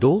2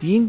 3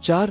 4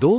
2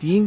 3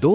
2